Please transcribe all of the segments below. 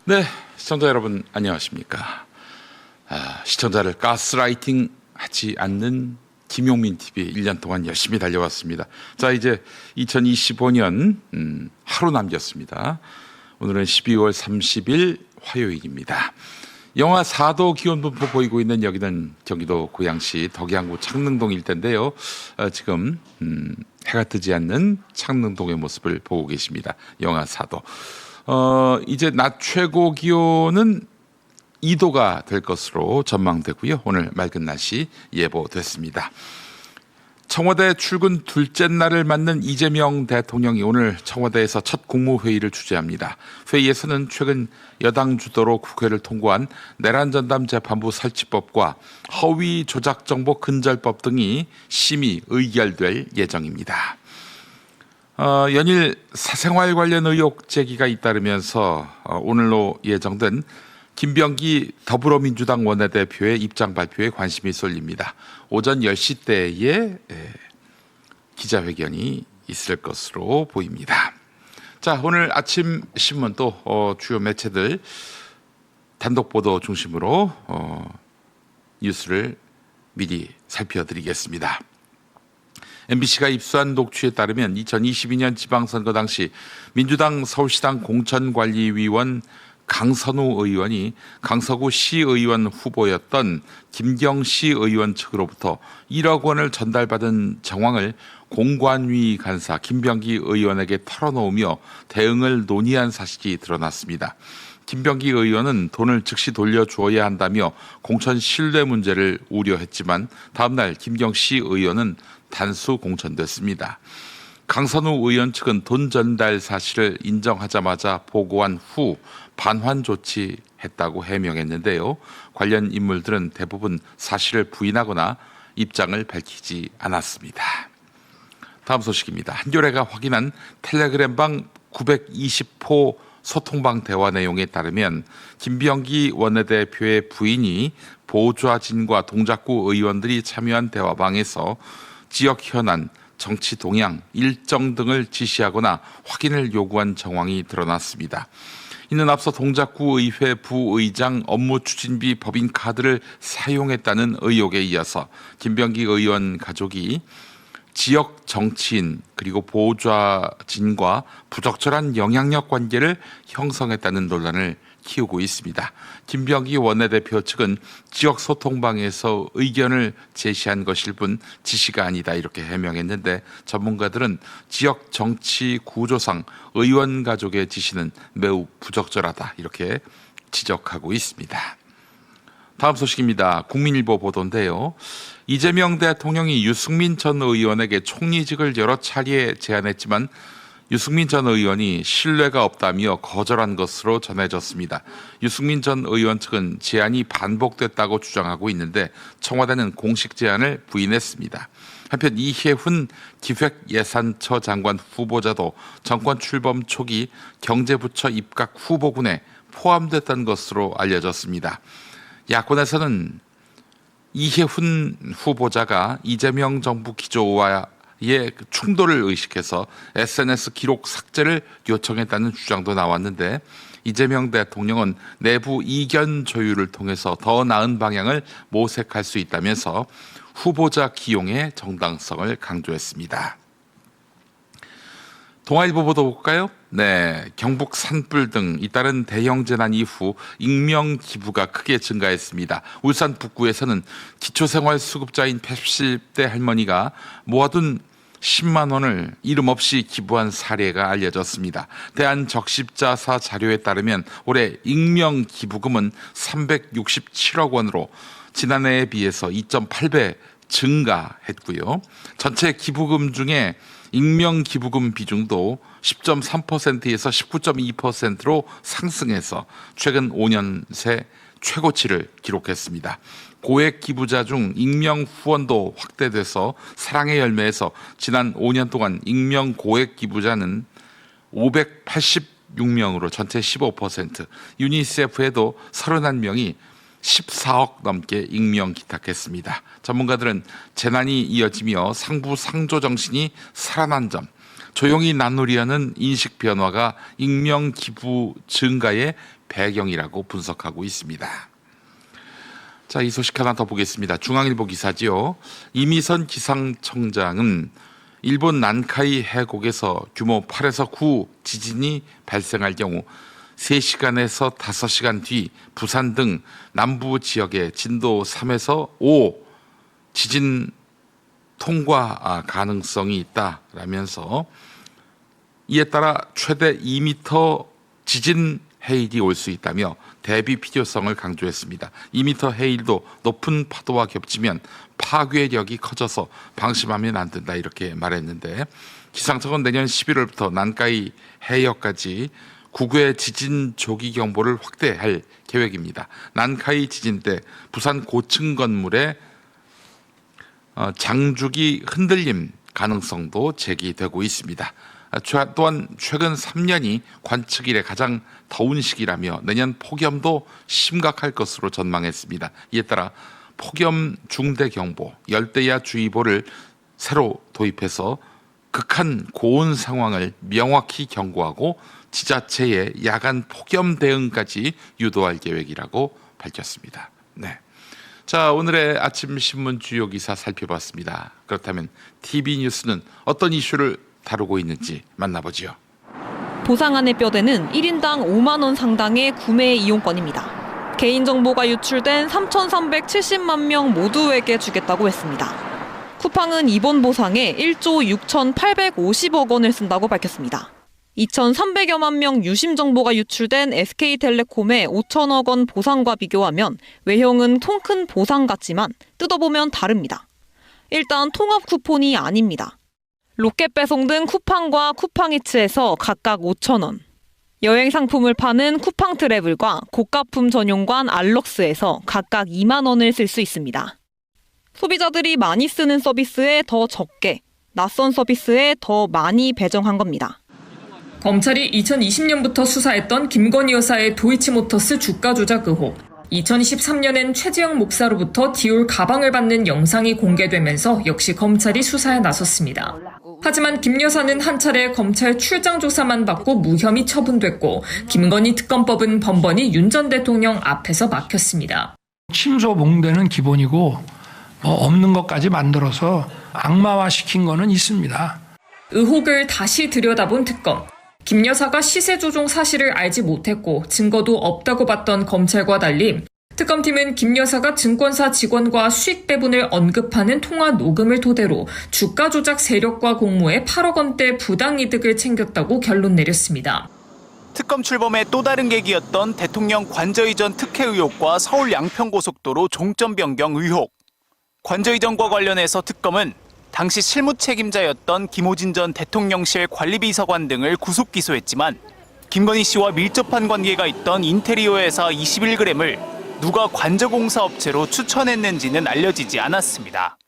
네, 시청자 여러분 안녕하십니까? 시청자를 가스라이팅 하지 않는 김용민 TV 1년 동안 열심히 달려왔습니다. 자, 이제 2025년 하루 남겼습니다. 오늘은 12월 30일 화요일입니다. 영하 4도 기온 분포 보이고 있는 여기는 경기도 고양시 덕양구 창릉동 일대인데요. 지금 해가 뜨지 않는 창릉동의 모습을 보고 계십니다. 영하 4도. 이제 낮 최고 기온은 2도가 될 것으로 전망되고요. 오늘 맑은 날씨 예보됐습니다. 청와대 출근 둘째 날을 맞는 이재명 대통령이 오늘 청와대에서 첫 국무회의를 주재합니다. 회의에서는 최근 여당 주도로 국회를 통과한 내란전담 재판부 설치법과 허위 조작 정보 근절법 등이 심의 의결될 예정입니다. 연일 사생활 관련 의혹 제기가 잇따르면서 오늘로 예정된 김병기 더불어민주당 원내대표의 입장 발표에 관심이 쏠립니다. 오전 10시 때에 기자회견이 있을 것으로 보입니다. 자, 오늘 아침 신문도 주요 매체들 단독 보도 중심으로 뉴스를 미리 살펴드리겠습니다. MBC가 입수한 녹취에 따르면 2022년 지방선거 당시 민주당 서울시당 공천관리위원 강선우 의원이 강서구 시의원 후보였던 김경시 의원 측으로부터 1억 원을 전달받은 정황을 공관위 간사 김병기 의원에게 털어놓으며 대응을 논의한 사실이 드러났습니다. 김병기 의원은 돈을 즉시 돌려주어야 한다며 공천 신뢰 문제를 우려했지만 다음 날 김경시 의원은 단수 공천됐습니다. 강선우 의원 측은 돈 전달 사실을 인정하자마자 보고한 후 반환 조치했다고 해명했는데요. 관련 인물들은 대부분 사실을 부인하거나 입장을 밝히지 않았습니다. 다음 소식입니다. 한겨레가 확인한 텔레그램방 920호 소통방 대화 내용에 따르면 김병기 원내대표의 부인이 보좌진과 동작구 의원들이 참여한 대화방에서 지역 현안, 정치 동향, 일정 등을 지시하거나 확인을 요구한 정황이 드러났습니다. 이는 앞서 동작구 의회 부의장 업무 추진비 법인 카드를 사용했다는 의혹에 이어서 김병기 의원 가족이 지역 정치인 그리고 보좌진과 부적절한 영향력 관계를 형성했다는 논란을 키우고 있습니다. 김병기 원내대표 측은 지역 소통방에서 의견을 제시한 것일 뿐 지시가 아니다 이렇게 해명했는데 전문가들은 지역 정치 구조상 의원 가족의 지시는 매우 부적절하다 이렇게 지적하고 있습니다. 다음 소식입니다. 국민일보 보도인데요. 이재명 대통령이 유승민 전 의원에게 총리직을 여러 차례 제안했지만 유승민 전 의원이 신뢰가 없다며 거절한 것으로 전해졌습니다. 유승민 전 의원 측은 제안이 반복됐다고 주장하고 있는데 청와대는 공식 제안을 부인했습니다. 한편 이혜훈 기획예산처 장관 후보자도 정권 출범 초기 경제부처 입각 후보군에 포함됐던 것으로 알려졌습니다. 야권에서는 이혜훈 후보자가 이재명 정부 기조와의 충돌을 의식해서 SNS 기록 삭제를 요청했다는 주장도 나왔는데 이재명 대통령은 내부 이견 조율을 통해서 더 나은 방향을 모색할 수 있다면서 후보자 기용의 정당성을 강조했습니다. 동아일보 보도 볼까요? 네, 경북 산불 등 잇따른 대형 재난 이후 익명 기부가 크게 증가했습니다. 울산 북구에서는 기초생활수급자인 80대 할머니가 모아둔 10만 원을 이름 없이 기부한 사례가 알려졌습니다. 대한적십자사 자료에 따르면 올해 익명 기부금은 367억 원으로 지난해에 비해서 2.8배 증가했고요. 전체 기부금 중에 익명 기부금 비중도 10.3%에서 19.2%로 상승해서 최근 5년 새 최고치를 기록했습니다. 고액 기부자 중 익명 후원도 확대돼서 사랑의 열매에서 지난 5년 동안 익명 고액 기부자는 586명으로 전체 15%, 유니세프에도 31명이 14억 넘게 익명 기탁했습니다. 전문가들은 재난이 이어지며 상부상조 정신이 살아난 점, 조용히 나누려는 인식 변화가 익명 기부 증가에 배경이라고 분석하고 있습니다. 자, 이 소식 하나 더 보겠습니다. 중앙일보 기사지요. 이미선 기상청장은 일본 난카이 해곡에서 규모 8에서 9 지진이 발생할 경우 3시간에서 5시간 뒤 부산 등 남부 지역에 진도 3에서 5 지진 통과 가능성이 있다라면서 이에 따라 최대 2m 지진 해일이 올 수 있다며 대비 필요성을 강조했습니다. 2m 해일도 높은 파도와 겹치면 파괴력이 커져서 방심하면 안 된다 이렇게 말했는데 기상청은 내년 11월부터 난카이 해역까지 9개 지진 조기 경보를 확대할 계획입니다. 난카이 지진 때 부산 고층 건물에 장죽이 흔들림 가능성도 제기되고 있습니다. 또한 최근 3년이 관측 이래 가장 더운 시기라며 내년 폭염도 심각할 것으로 전망했습니다. 이에 따라 폭염 중대경보, 열대야 주의보를 새로 도입해서 극한 고온 상황을 명확히 경고하고 지자체의 야간 폭염 대응까지 유도할 계획이라고 밝혔습니다. 네. 자, 오늘의 아침 신문 주요 기사 살펴봤습니다. 그렇다면 TV 뉴스는 어떤 이슈를 다루고 있는지 만나보죠. 보상안의 뼈대는 1인당 5만 원 상당의 구매 이용권입니다. 개인정보가 유출된 3,370만 명 모두에게 주겠다고 했습니다. 쿠팡은 이번 보상에 1조 6,850억 원을 쓴다고 밝혔습니다. 2,300여만 명 유심 정보가 유출된 SK텔레콤의 5천억 원 보상과 비교하면 외형은 통큰 보상 같지만 뜯어보면 다릅니다. 일단 통합 쿠폰이 아닙니다. 로켓 배송 등 쿠팡과 쿠팡이츠에서 각각 5천 원, 여행 상품을 파는 쿠팡 트래블과 고가품 전용관 알럭스에서 각각 2만 원을 쓸 수 있습니다. 소비자들이 많이 쓰는 서비스에 더 적게, 낯선 서비스에 더 많이 배정한 겁니다. 검찰이 2020년부터 수사했던 김건희 여사의 도이치모터스 주가 조작 의혹. 2023년엔 최재형 목사로부터 디올 가방을 받는 영상이 공개되면서 역시 검찰이 수사에 나섰습니다. 하지만 김 여사는 한 차례 검찰 출장 조사만 받고 무혐의 처분됐고 김건희 특검법은 번번이 윤 전 대통령 앞에서 막혔습니다. 침소봉대는 기본이고 없는 것까지 만들어서 악마화시킨 거는 있습니다. 의혹을 다시 들여다본 특검. 김 여사가 시세 조종 사실을 알지 못했고 증거도 없다고 봤던 검찰과 달리 특검팀은 김 여사가 증권사 직원과 수익 배분을 언급하는 통화 녹음을 토대로 주가 조작 세력과 공모해 8억 원대 부당이득을 챙겼다고 결론 내렸습니다. 특검 출범의 또 다른 계기였던 대통령 관저 이전 특혜 의혹과 서울 양평고속도로 종점 변경 의혹. 관저 이전과 관련해서 특검은 당시 실무 책임자였던 김호진 전 대통령실 관리비서관 등을 구속 기소했지만 김건희 씨와 밀접한 관계가 있던 인테리어 회사 21g을 누가 관저공사 업체로 추천했는지는 알려지지 않았습니다.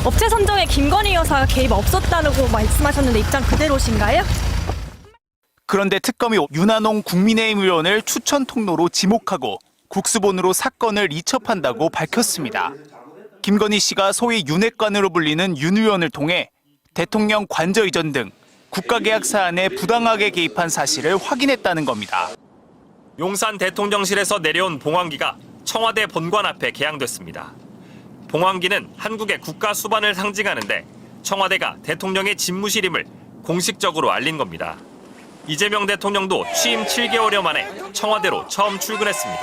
업체 선정에 김건희 여사가 개입 없었다고 말씀하셨는데 입장 그대로신가요? 그런데 특검이 윤한홍 국민의힘 의원을 추천 통로로 지목하고 국수본으로 사건을 이첩한다고 밝혔습니다. 김건희 씨가 소위 윤핵관으로 불리는 윤 의원을 통해 대통령 관저 이전 등 국가계약 사안에 부당하게 개입한 사실을 확인했다는 겁니다. 용산 대통령실에서 내려온 봉황기가 청와대 본관 앞에 개항됐습니다. 봉황기는 한국의 국가 수반을 상징하는데 청와대가 대통령의 집무실임을 공식적으로 알린 겁니다. 이재명 대통령도 취임 7개월여 만에 청와대로 처음 출근했습니다.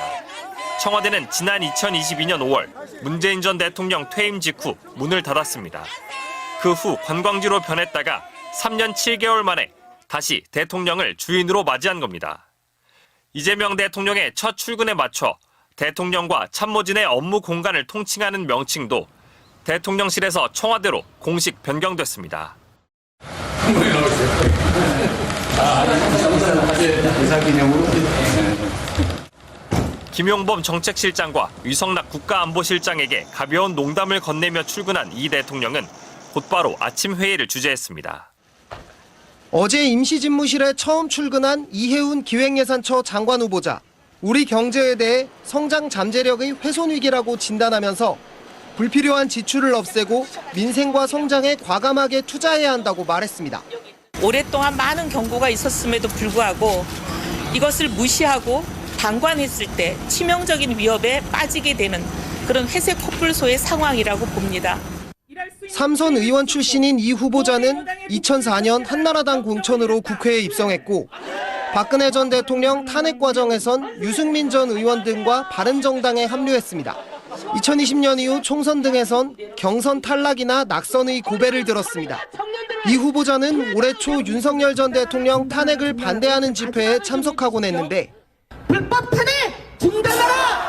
청와대는 지난 2022년 5월 문재인 전 대통령 퇴임 직후 문을 닫았습니다. 그 후 관광지로 변했다가 3년 7개월 만에 다시 대통령을 주인으로 맞이한 겁니다. 이재명 대통령의 첫 출근에 맞춰 대통령과 참모진의 업무 공간을 통칭하는 명칭도 대통령실에서 청와대로 공식 변경됐습니다. 김용범 정책실장과 유성락 국가안보실장에게 가벼운 농담을 건네며 출근한 이 대통령은 곧바로 아침 회의를 주재했습니다. 어제 임시집무실에 처음 출근한 이해운 기획예산처 장관 후보자. 우리 경제에 대해 성장 잠재력의 훼손 위기라고 진단하면서 불필요한 지출을 없애고 민생과 성장에 과감하게 투자해야 한다고 말했습니다. 오랫동안 많은 경고가 있었음에도 불구하고 이것을 무시하고 방관했을 때 치명적인 위협에 빠지게 되는 그런 회색 코뿔소의 상황이라고 봅니다. 삼선 의원 출신인 이 후보자는 2004년 한나라당 공천으로 국회에 입성했고 박근혜 전 대통령 탄핵 과정에선 유승민 전 의원 등과 바른정당에 합류했습니다. 2020년 이후 총선 등에선 경선 탈락이나 낙선의 고배를 들었습니다. 이 후보자는 올해 초 윤석열 전 대통령 탄핵을 반대하는 집회에 참석하곤 했는데 불법 탄핵 중단하라!